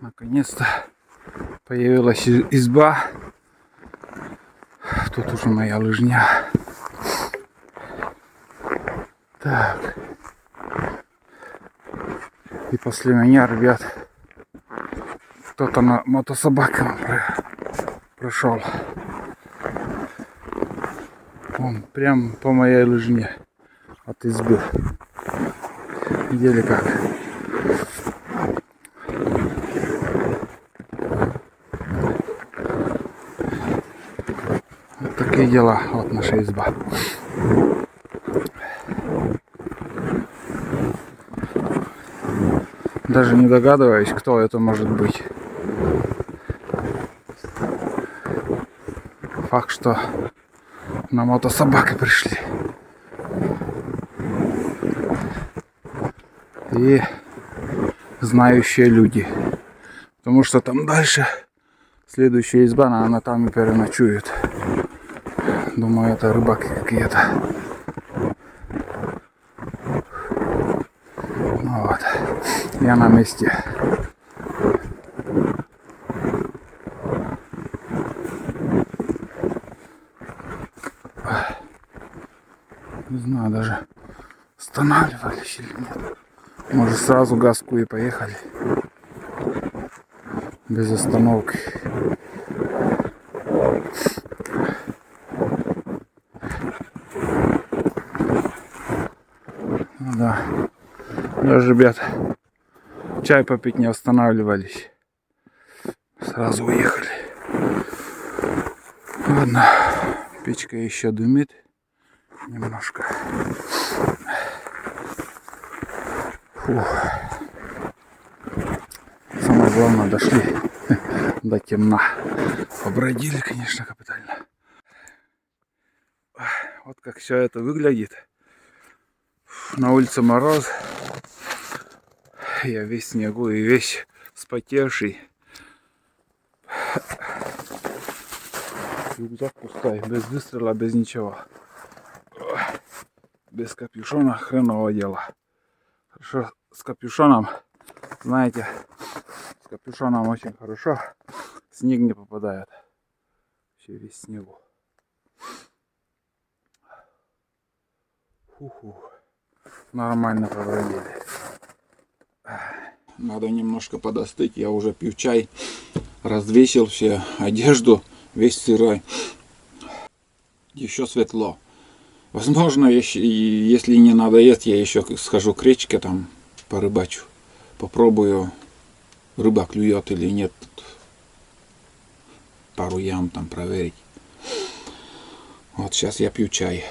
Наконец-то появилась изба. Тут уже моя лыжня. Так. И после меня, ребят, кто-то на мотособаке прошел. Он прям по моей лыжне от избы. Видели как? Вот такие дела. Вот наша изба. Даже не догадываюсь, кто это может быть. Факт, что на мотособаке пришли. И знающие люди. Потому что там дальше следующая изба, она там и переночует. Думаю, это рыбаки какие-то. Ну вот. Я на месте. Не знаю, даже останавливались или нет. Может, сразу газку и поехали. Без остановки. Ну да. Даже, ребят, чай попить не останавливались. Сразу уехали. Ладно. Печка еще дымит. Немножко. Фух. Самое главное, дошли до темна. Побродили, конечно, капитально. Вот как все это выглядит. На улице мороз. Я весь в снегу и весь вспотевший. Рюкзак пустой, без выстрела, без ничего. Без капюшона хреново дело. Хорошо с капюшоном, знаете, с капюшоном очень хорошо. Снег не попадает. Вообще весь в снегу. Фу-ху. Нормально побродили. Надо немножко подостыть. Я уже пью чай. Развесил все одежду. Весь сырой. Еще светло. Возможно, если не надоест, я еще схожу к речке, там порыбачу. Попробую, рыба клюет или нет. Пару ям там проверить. Вот сейчас я пью чай.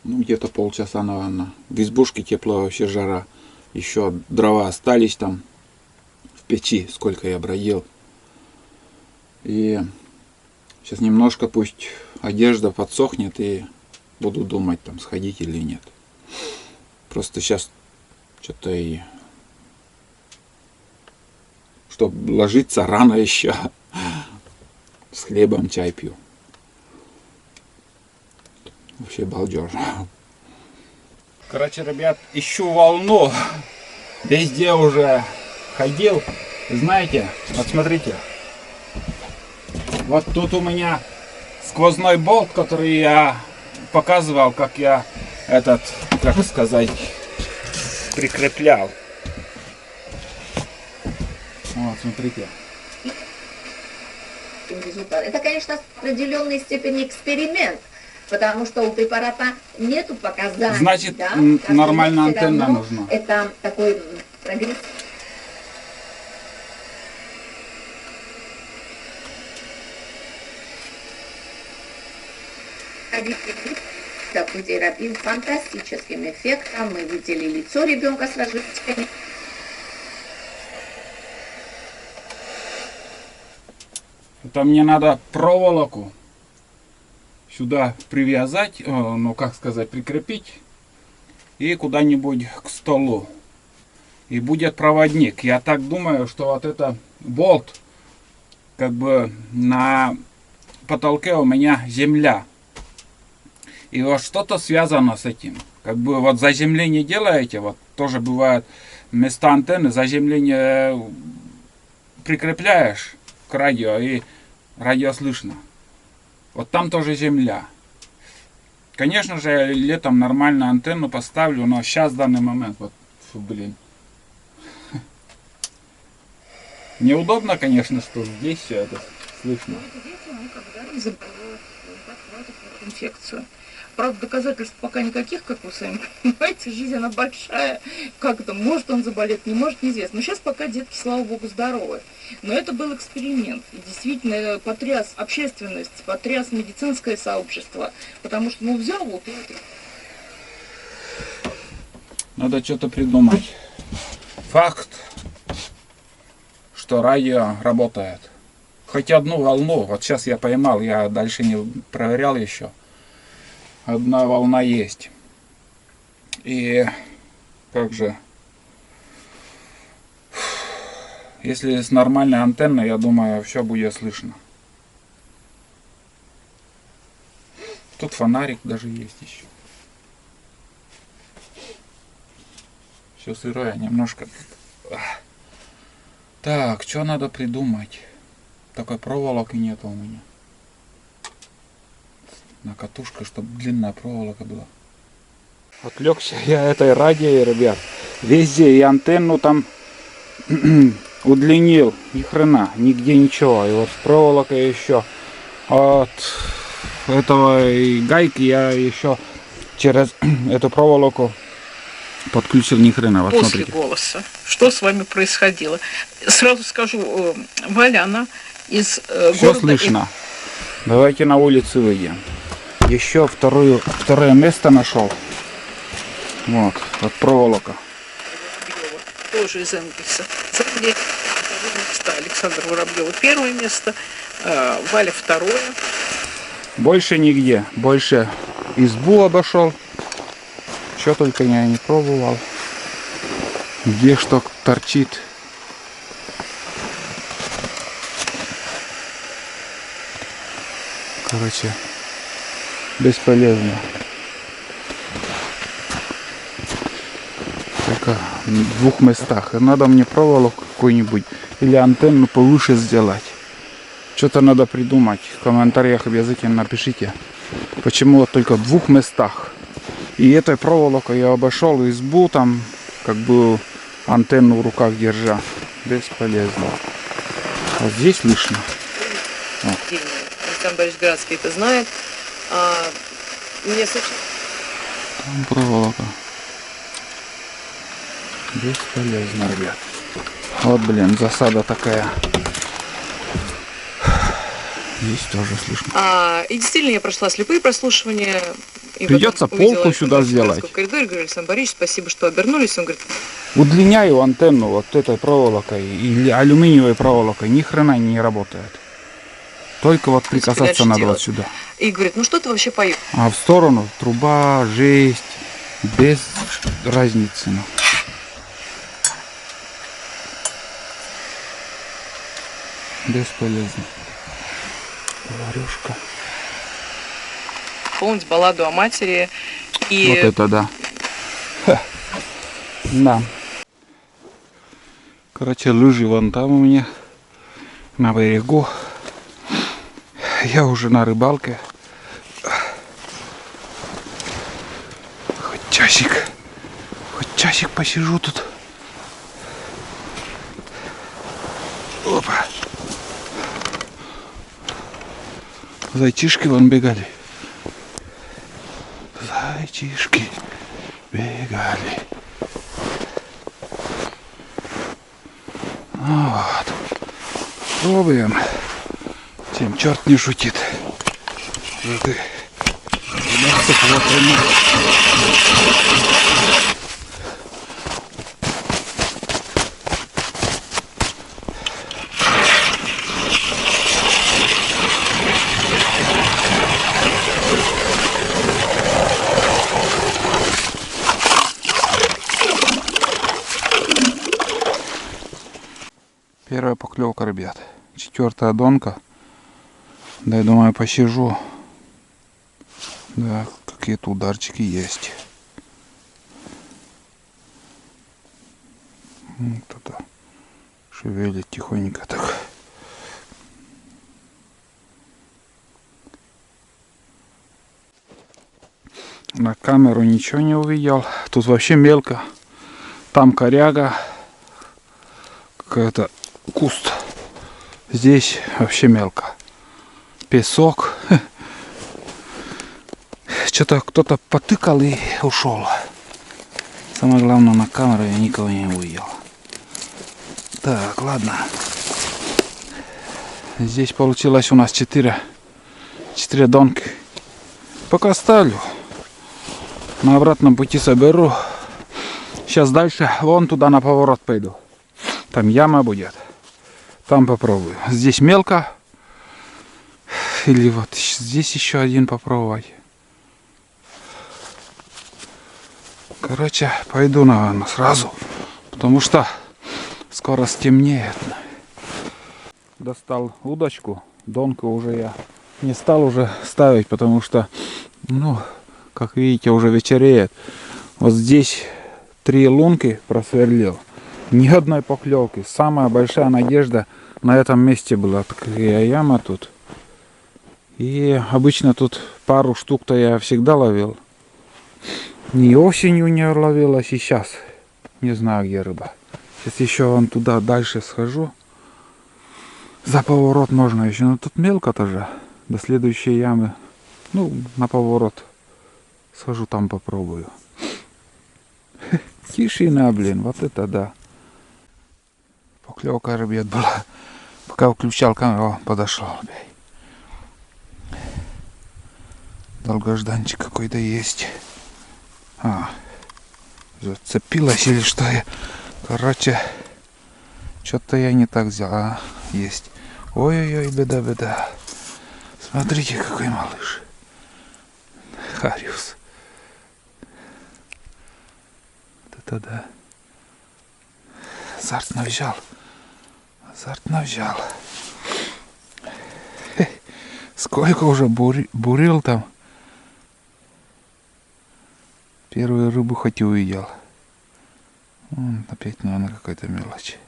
Ну, где-то полчаса, наверное. В избушке тепло, вообще жара. Еще дрова остались там в печи, сколько я бродил. И сейчас немножко пусть одежда подсохнет, и буду думать, там сходить или нет. Просто сейчас что-то и... Чтобы ложиться рано еще. С хлебом чай пью. Вообще балдеж. Короче, ребят, ищу волну. Везде уже ходил. Знаете, вот смотрите. Вот тут у меня сквозной болт, который я показывал, как я этот, как сказать, прикреплял. Вот, смотрите. Это, конечно, в определенной степени эксперимент, потому что у препарата нету показаний. Значит, да? нормальная антенна нужна. Это такой прогресс. Такой терапии фантастическим эффектом. Мы видели лицо ребенка с разжижками. Это мне надо проволоку сюда привязать, ну как сказать, прикрепить и куда-нибудь к столу. И будет проводник. Я так думаю, что вот это болт, как бы на потолке у меня земля. И вот что-то связано с этим. Как бы вот заземление делаете, вот тоже бывает места антенны, заземление прикрепляешь к радио, и радио слышно. Вот там тоже земля. Конечно же, я летом нормально антенну поставлю, но сейчас, в данный момент, вот, фу, блин. Неудобно, конечно, что здесь все это слышно. Дети никогда не заболеют инфекцию. Правда, доказательств пока никаких, как вы сами понимаете, жизнь она большая. Как это, может он заболеть, не может, неизвестно. Но сейчас пока детки, слава богу, здоровы. Но это был эксперимент. И действительно потряс общественность, потряс медицинское сообщество. Потому что, ну, взял вот это. Надо что-то придумать. Факт, что радио работает. Хоть одну волну, вот сейчас я поймал, я дальше не проверял еще. Одна волна есть. И как же, если с нормальной антенной, я думаю, все будет слышно. Тут фонарик даже есть еще. Все сырое немножко. Так, что надо придумать? Такой проволоки нет у меня. На катушка, чтобы длинная проволока была. Отвлекся я этой радио, ребят. Везде и антенну там удлинил. Ни хрена, нигде ничего. И вот проволока еще от этого и гайки я еще через эту проволоку подключил, ни хрена. Вот После смотрите. голоса. Что с вами происходило? Сразу скажу, Валя, она из Все города... слышно. Давайте на улицу выйдем. Еще второе место нашел. Вот проволока. Воробьева, тоже из Энгельса. Второе место Александра Воробьева первое место, Валя второе. Больше нигде. Больше избу обошел. Что только я не пробовал. Где что торчит. Короче, бесполезно. Только в двух местах. И надо мне проволоку какую-нибудь или антенну повыше сделать. Что-то надо придумать. В комментариях обязательно напишите, почему вот только в двух местах. И этой проволокой я обошел избу, там как бы антенну в руках держа. Бесполезно. Вот здесь слышно. Александр Борисович Градский это знает. Мне слышно. Там проволока. Бесполезно, ребят. Вот, блин, засада такая. Здесь тоже слышно. И действительно, я прошла слепые прослушивания. И Придется потом увидела полку сюда Александра сделать. в коридоре, говорю, Александр Борисович, спасибо, что обернулись. Он говорит, Удлиняю антенну вот этой проволокой или алюминиевой проволокой. Ни хрена не работает. Только вот прикасаться дальше надо делать? вот сюда. и говорит, ну что ты вообще поешь? А в сторону труба, жесть. Без разницы. Ну. Бесполезно. Варюшка. Помните балладу о матери и... Вот это да. Ха. Да. Короче, лыжи вон там у меня. На берегу. Я уже на рыбалке. Хоть часик посижу тут. Опа. Зайчишки вон бегали. Зайчишки бегали. Ну вот. Пробуем. Чем черт не шутит. Вот и. Первая поклевка, ребят. 4-я донка. Да, я думаю, посижу. Да, какие-то ударчики есть. Кто-то шевелит тихонько так. На камеру ничего не увидел. Тут вообще мелко. Там коряга. Какой-то куст. Здесь вообще мелко. Песок. Что-то кто-то потыкал и ушел. Самое главное, на камеру я никого не увидел. Так, ладно. Здесь получилось у нас 4 донки. Пока ставлю. На обратном пути соберу. Сейчас дальше вон туда на поворот пойду. Там яма будет. Там попробую. Здесь мелко. Или вот здесь еще один попробовать. Короче, пойду, наверное, сразу. Потому что скоро стемнеет. Достал удочку. Донку уже я не стал уже ставить, потому что, ну, как видите, уже вечереет. Вот здесь 3 лунки просверлил. Ни одной поклевки. Самая большая надежда на этом месте была. Такая яма тут. И обычно тут пару штук-то я всегда ловил. Ни осенью не ловил, а сейчас. Не знаю, где рыба. Сейчас еще вон туда дальше схожу. За поворот можно еще. Но тут мелко тоже. До следующей ямы. Ну, на поворот. Схожу там попробую. Тишина, блин. Вот это да. Поклевка, ребят, была. Пока включал камеру, подошел. Долгожданчик какой-то есть. Зацепилась или что я. Короче, что-то я не так взял. Есть. Ой-ой-ой, беда. Смотрите, какой малыш. Хариус. Это да. Азартно взял. Сколько уже бурил там. Первую рыбу хоть и увидел. Опять, наверное, какая-то мелочь.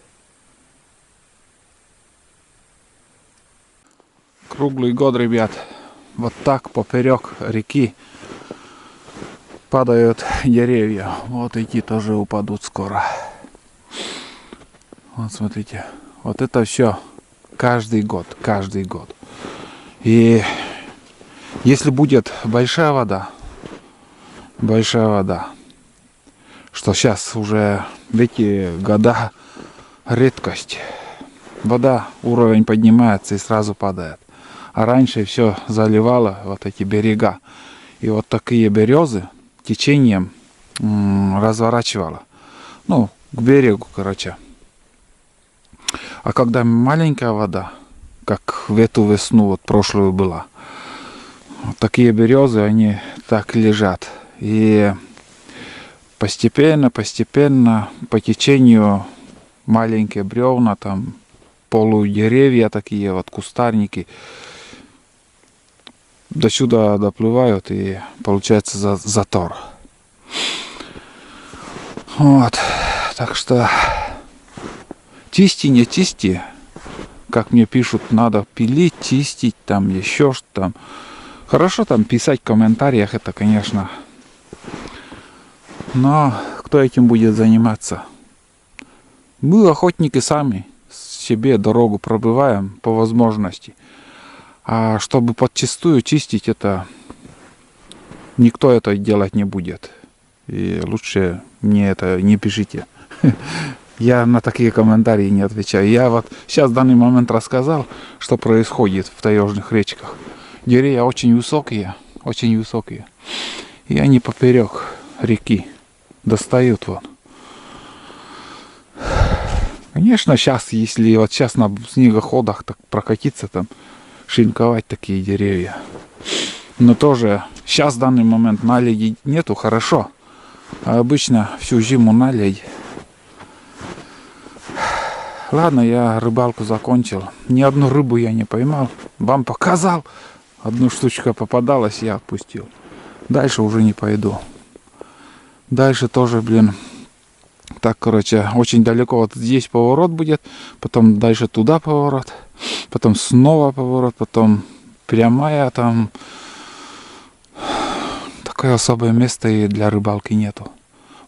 Круглый год, ребят. Вот так поперек реки падают деревья. Вот эти тоже упадут скоро. Вот смотрите. Вот это все каждый год. И если будет большая вода, что сейчас уже в эти года редкость. Вода, уровень поднимается и сразу падает. А раньше все заливало вот эти берега. И вот такие березы течением разворачивало. Ну, к берегу, короче. А когда маленькая вода, как в эту весну, вот прошлую была, вот такие березы, они так лежат. И постепенно по течению маленькие бревна, там полудеревья такие, вот кустарники, до сюда доплывают и получается затор. Вот. Так что не чисти. Как мне пишут, надо пилить, чистить, там еще что там. Хорошо там писать в комментариях, это, конечно. Но кто этим будет заниматься? Мы, охотники, сами себе дорогу пробиваем по возможности. А чтобы подчистую чистить, это никто это делать не будет. И лучше мне это не пишите. Я на такие комментарии не отвечаю. Я вот сейчас в данный момент рассказал, что происходит в таежных речках. Деревья очень высокие. И они поперек реки достают вон. Конечно, сейчас, если вот сейчас на снегоходах так прокатиться, там шинковать такие деревья. Но тоже сейчас в данный момент наледи нету, хорошо. А обычно всю зиму наледь. Ладно, я рыбалку закончил. Ни одну рыбу я не поймал. Вам показал. Одну штучка попадалась, я отпустил. Дальше уже не пойду. Дальше тоже, Так, короче, очень далеко. Вот здесь поворот будет, потом дальше туда поворот, потом снова поворот, потом прямая там. Такое особое место и для рыбалки нету.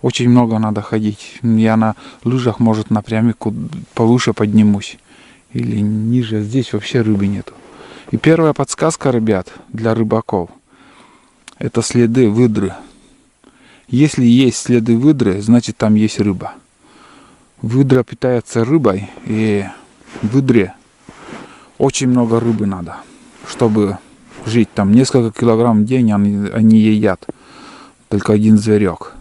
Очень много надо ходить. Я на лыжах, может, напрямик повыше поднимусь. Или ниже. Здесь вообще рыбы нету. И первая подсказка, ребят, для рыбаков. Это следы выдры. Если есть следы выдры, значит там есть рыба. Выдра питается рыбой, и выдре очень много рыбы надо, чтобы жить. Там несколько килограмм в день они едят. Только один зверек.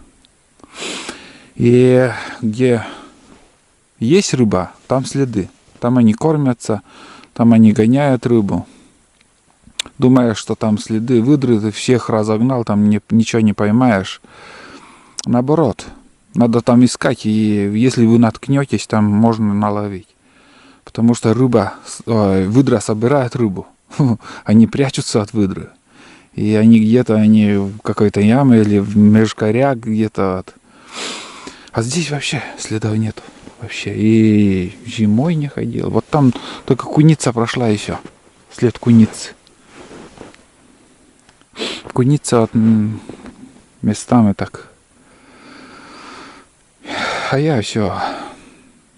И где есть рыба, там следы. Там они кормятся, там они гоняют рыбу. Думая, что там следы выдры, ты всех разогнал, там ничего не поймаешь. Наоборот, надо там искать, и если вы наткнетесь, там можно наловить. Потому что выдра собирает рыбу. Они прячутся от выдры. И они где-то, в какой-то яме или в межкорях где-то. А здесь вообще следов нету. Вообще. И зимой не ходил. Вот там только куница прошла еще. След куницы. Куница вот местами так. А я все.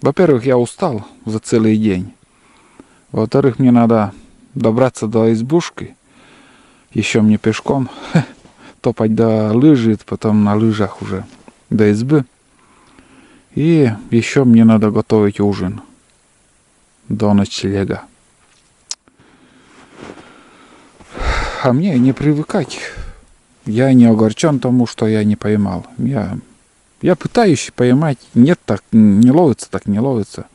Во-первых, я устал за целый день. Во-вторых, мне надо добраться до избушки. Еще мне пешком топать до лыжи, потом на лыжах уже до избы. И еще мне надо готовить ужин до ночлега. А мне не привыкать. Я не огорчен тому, что я не поймал. Я пытаюсь поймать. Нет, так не ловится, так не ловится.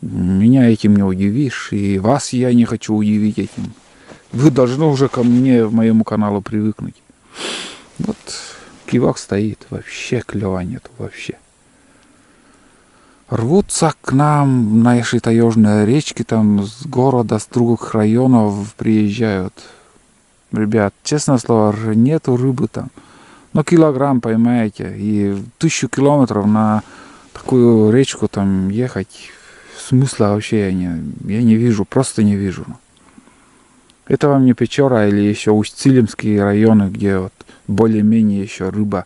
Меня этим не удивишь. И вас я не хочу удивить этим. Вы должны уже ко мне, в моему каналу привыкнуть. Вот кивок стоит. Вообще клёва нету. Вообще. Рвутся к нам наши таежные речки, там с города, с других районов приезжают. Ребят, честное слово, нету рыбы там. Но килограмм поймаете. И 1000 километров на такую речку там ехать, смысла вообще я не вижу, просто не вижу. Это вам не Печора или еще Усть-Цилимские районы, где вот более-менее еще рыба,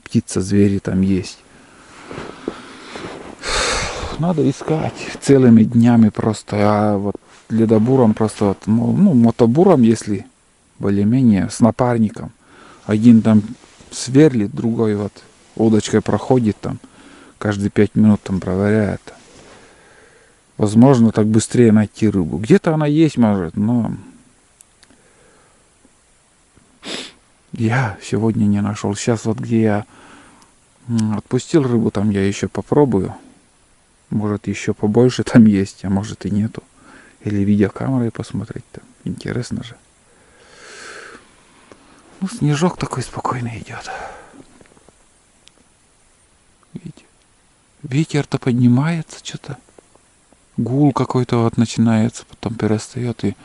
птица, звери там есть. Надо искать целыми днями просто. А вот ледобуром просто вот, мотобуром, если более-менее, с напарником. Один там сверлит, другой вот удочкой проходит там. Каждые 5 минут там проверяет. Возможно, так быстрее найти рыбу. Где-то она есть, может, но я сегодня не нашел. Сейчас вот где я отпустил рыбу, там я еще попробую. Может, еще побольше там есть, а может и нету. Или видеокамерой посмотреть там. Интересно же. Ну, снежок такой спокойный идет. Видите? Ветер-то поднимается что-то. Гул какой-то вот начинается, потом перестает и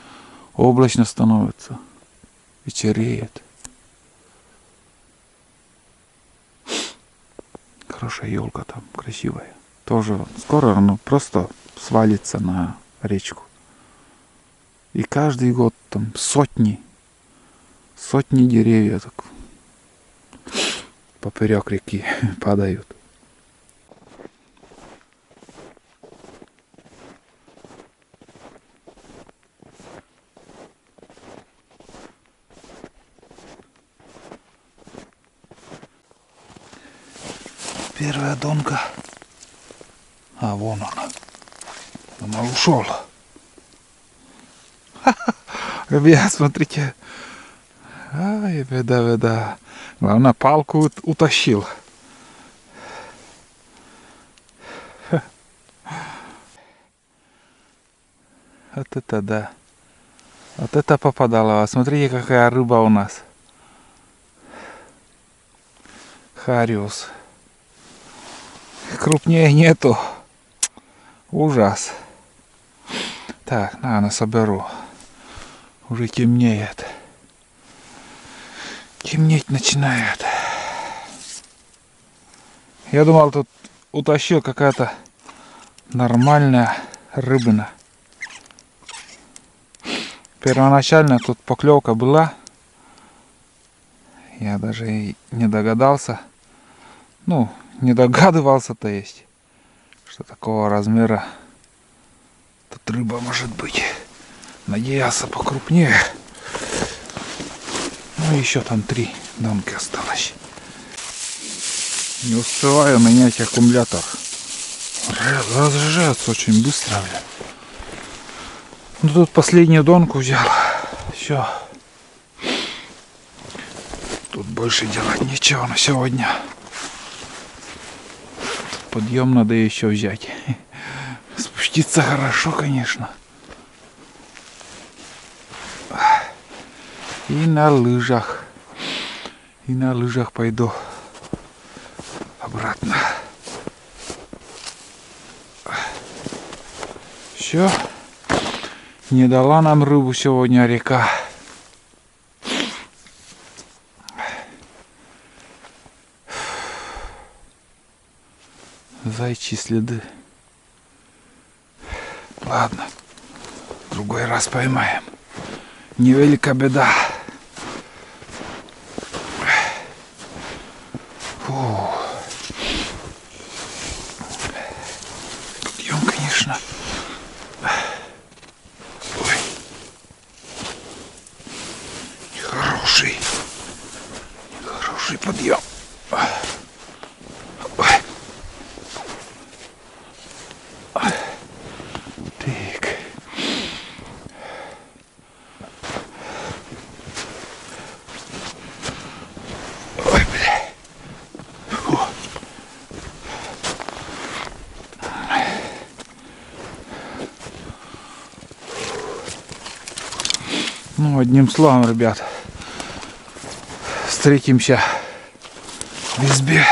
облачно становится. Вечереет. Хорошая елка там, красивая. Тоже скоро оно просто свалится на речку. И каждый год там сотни деревьев так поперек реки падают. Первая донка. А, вон она. Она ушел. Ребят, смотрите. Ай, беда. Главное, палку утащил. Вот это да. Вот это попадало. Смотрите, какая рыба у нас. Хариус. Крупнее нету. Ужас. Так, наверное, соберу. Уже темнеет. Темнеть начинает. Я думал, тут утащил какая-то нормальная рыбина. Первоначально тут поклевка была. Я даже и не догадался. Ну, не догадывался, то есть, что такого размера тут рыба может быть. Надеялся покрупнее. Ну, еще там 3 дамки осталось. Не успеваю менять аккумулятор. Разряжается очень быстро, бля. Ну, тут последнюю донку взял. Все. Тут больше делать нечего на сегодня. Подъем надо еще взять. Спуститься хорошо, конечно. И на лыжах. И на лыжах пойду обратно. Все. Не дала нам рыбу сегодня река. Зайчьи следы. Ладно. В другой раз поймаем. Невелика беда. Фу. Подъем, конечно. Ой. Нехороший. Нехороший подъем. Ну, одним словом, ребят, встретимся в избе.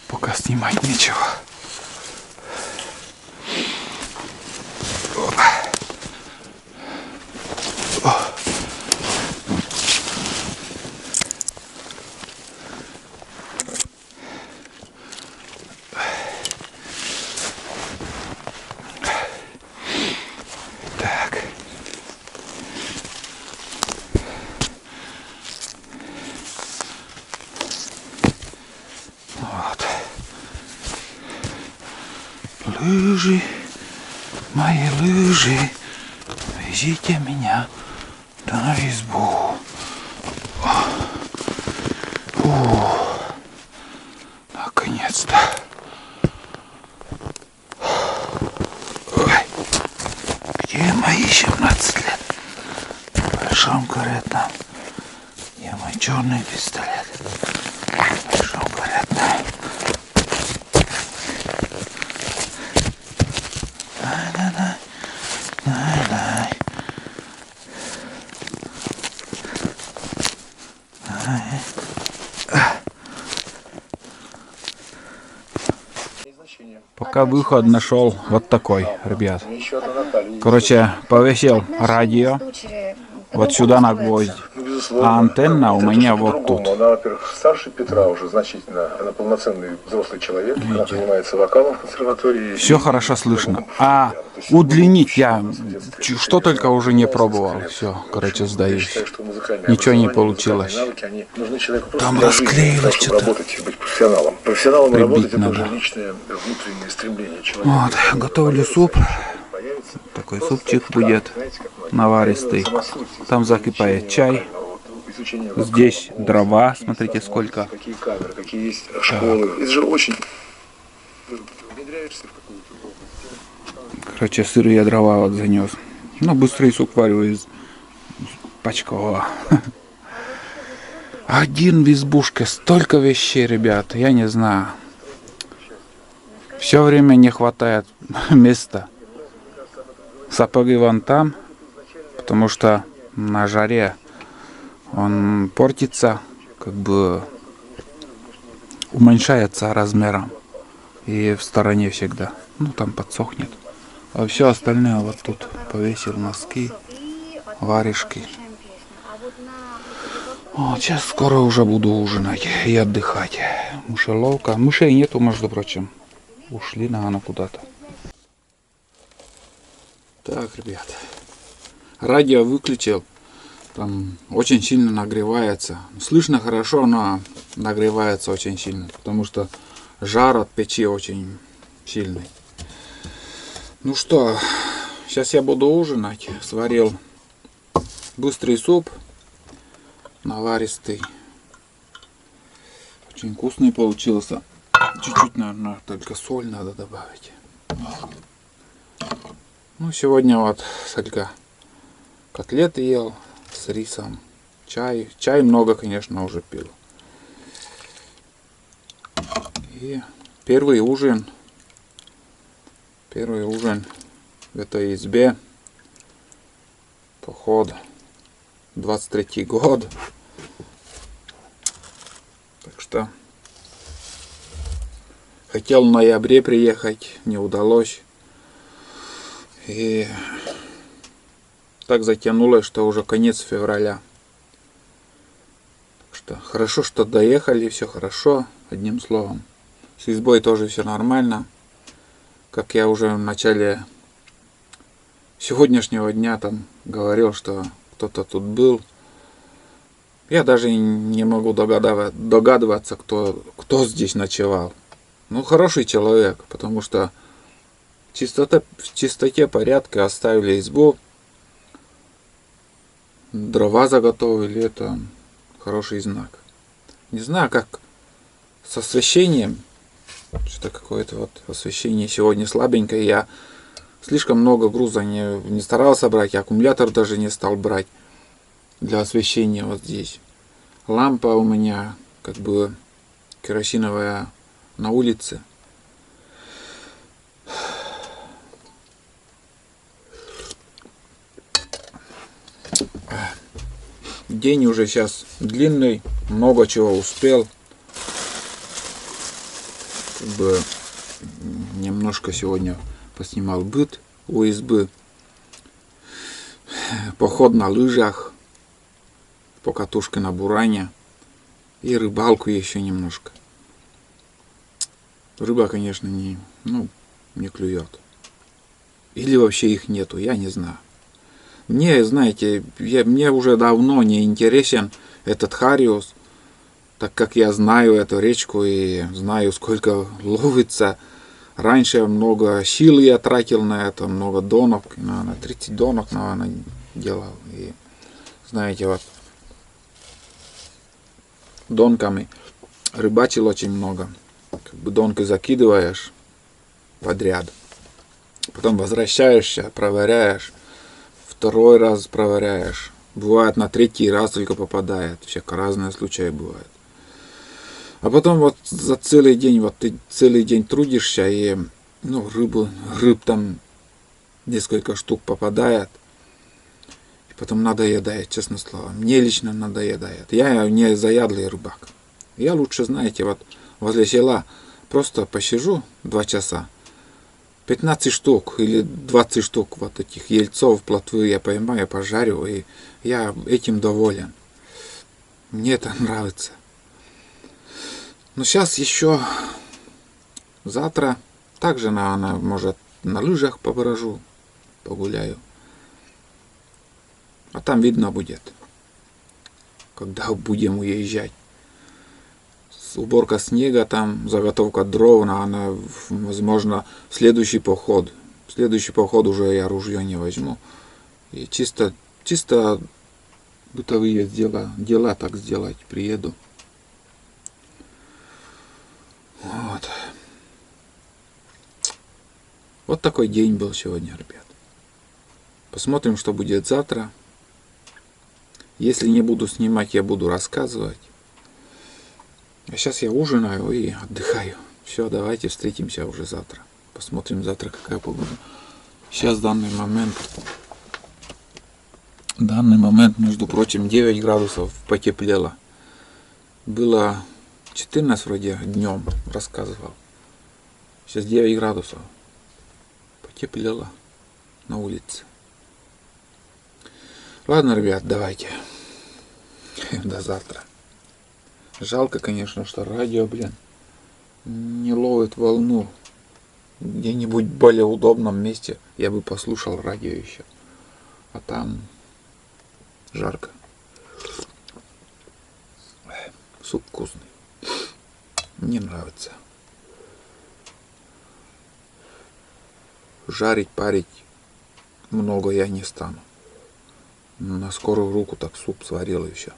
Пока снимать нечего. Лыжи, мои лыжи, везите меня на избу. Наконец-то. Ой, где мои 17 лет? В большом каретном. Где мой черный пистолет? В большом каретном. Пока выход нашел вот такой, ребят. Короче, повесил радио вот сюда на гвоздь. А антенна у меня вот тут. Она, во-первых, старше Петра уже значительно. Она полноценный взрослый человек. Она занимается вокалом в консерватории. Все хорошо слышно. А удлинить я что только уже не пробовал. Все, короче, сдаюсь. Ничего не получилось. Там расклеилось что-то. Работать, быть профессионалом. Профессионалом работать это надо. уже личное внутреннее стремление человека. Вот, готовлю суп. Такой супчик будет наваристый. Там закипает чай. Здесь дрова, смотрите сколько. Какие камеры, какие есть школы. Это же очень... Внедряешься в какую-то область. Короче, сырые дрова вот занес. Ну, быстрый суп варю из пачкового. Один в избушке. Столько вещей, ребят. Я не знаю. Все время не хватает места. Сапоги вон там. Потому что на жаре он портится, как бы уменьшается размером. И в стороне всегда. Ну, там подсохнет. А все остальное вот тут повесил носки, варежки. Вот, сейчас скоро уже буду ужинать и отдыхать. Мышеловка. Мышей нету, между прочим. Ушли, наверное, куда-то. Так, ребят. Радио выключил. Там очень сильно нагревается. Слышно хорошо, но нагревается очень сильно. Потому что жар от печи очень сильный. Ну что, сейчас я буду ужинать. Сварил быстрый суп. Наваристый. Очень вкусный получился. Чуть-чуть, наверное, только соль надо добавить. Ну, сегодня вот только котлеты ел с рисом. Чай. Чай много, конечно, уже пил. И первый ужин. Первый ужин в этой избе. Поход. 23-й год. Так что хотел в ноябре приехать, не удалось. И так затянулось, что уже конец февраля. Так что хорошо, что доехали, все хорошо, одним словом. С избой тоже все нормально. Как я уже в начале сегодняшнего дня там говорил, что кто-то тут был. Я даже не могу догадываться, кто здесь ночевал. Ну, хороший человек, потому что в чистоте порядка оставили избу. Дрова заготовили, это хороший знак. Не знаю, как с освещением. Что-то какое-то вот освещение сегодня слабенькое. Я слишком много груза не старался брать, аккумулятор даже не стал брать для освещения вот здесь. Лампа у меня как бы керосиновая на улице. День уже сейчас длинный, много чего успел. Как бы немножко сегодня поснимал быт у избы. Поход на лыжах, покатушка на буране и рыбалку еще немножко. Рыба, конечно, не клюет. Или вообще их нету, я не знаю. Мне, знаете, мне уже давно не интересен этот хариус, так как я знаю эту речку и знаю, сколько ловится. Раньше много сил я тратил на это, много донок, наверное, 30 донок, наверное, делал. И знаете, вот донками рыбачил очень много. Как бы донкой закидываешь подряд, потом возвращаешься, проверяешь, второй раз проверяешь. Бывает на третий раз только попадает. Всяко разные случаи бывают. А потом вот за целый день, вот ты целый день трудишься, и рыб там несколько штук попадает. И потом надоедает, честно слово. Мне лично надоедает. Я не заядлый рыбак. Я лучше, знаете, вот возле села просто посижу 2 часа. 15 штук или 20 штук вот этих ельцов, плотвы я поймаю, пожарю, и я этим доволен. Мне это нравится. Но сейчас еще завтра также, наверное, может, на лыжах поброжу, погуляю. А там видно будет, когда будем уезжать. Уборка снега, там заготовка дров, наверное, возможно, следующий поход. В следующий поход уже я ружье не возьму. И чисто бытовые дела так сделать приеду. Вот такой день был сегодня, ребят. Посмотрим, что будет завтра. Если не буду снимать, я буду рассказывать. А сейчас я ужинаю и отдыхаю. Все, давайте встретимся уже завтра. Посмотрим завтра, какая погода. Сейчас в данный момент, между прочим, 9 градусов потеплело. Было 14 вроде днем, рассказывал. Сейчас 9 градусов. Потеплело на улице. Ладно, ребят, давайте. До завтра. Жалко, конечно, что радио, блин, не ловит волну. Где-нибудь в более удобном месте я бы послушал радио еще. А там жарко. Суп вкусный. Мне нравится. Жарить, парить много я не стану. На скорую руку так суп сварил и все.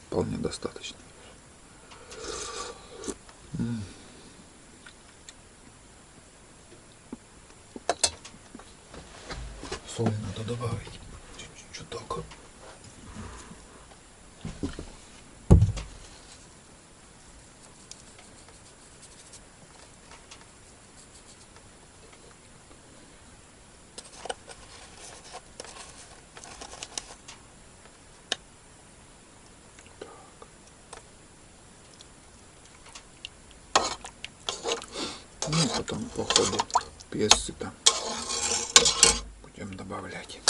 Вполне достаточно. Соль надо добавить. Чуть-чуть только. Ну, потом по ходу перцы там будем добавлять.